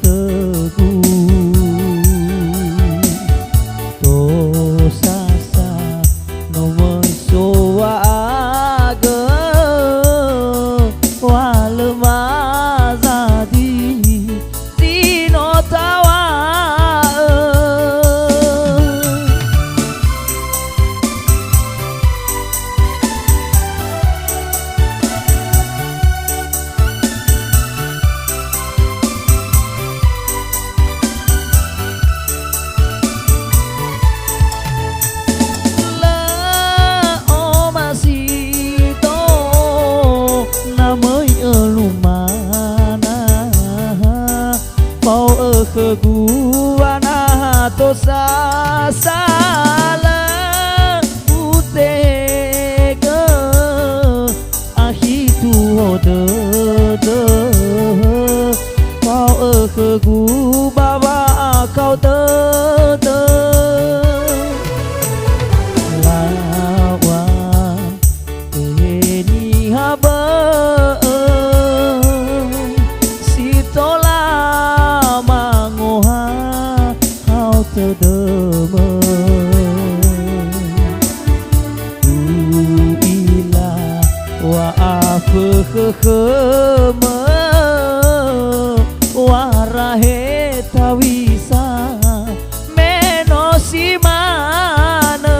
tơ gu to sa sa no mơ so wa ga wa le ma za di di no ta wa khờ gu ana to sa sa la u te ga a hi tu ho de de bao khờ gu ba ba cao tơ tơ la wa te ni ha ba tơ đơ mơ ila wa phơ khơ khơ mơ wa ra he thawi sa me no si mana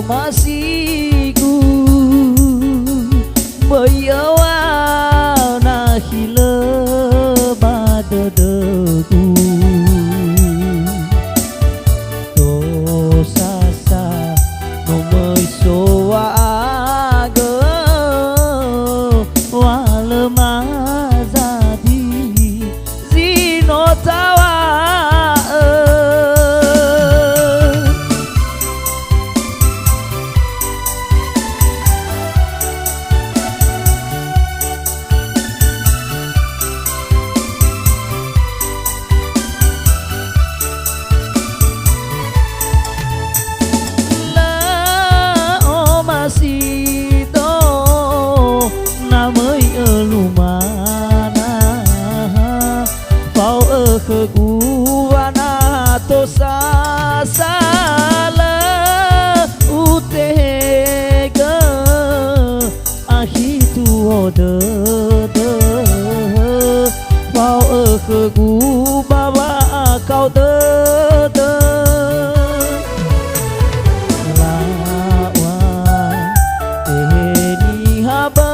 masiku bayawa na hila badadaku to sa sa no mới so wa ga wa le ma za di di no ta wa khờ gu ana to sa sa la u te ga a hi tu ho de de bao khờ gu ba ba cao tơ tơ la wa te ni ha ba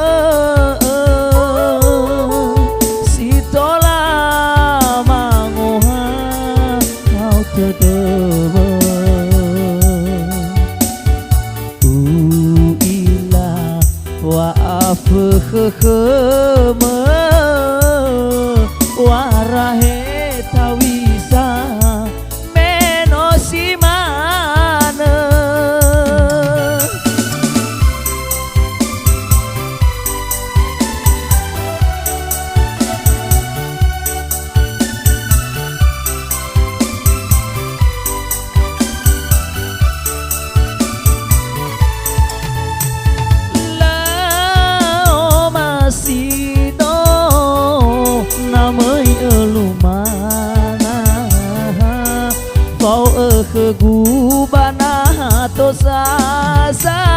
phơ khơ khơ mơ wa ra he thawi sa me no si mana khờ gu ba na to sa sa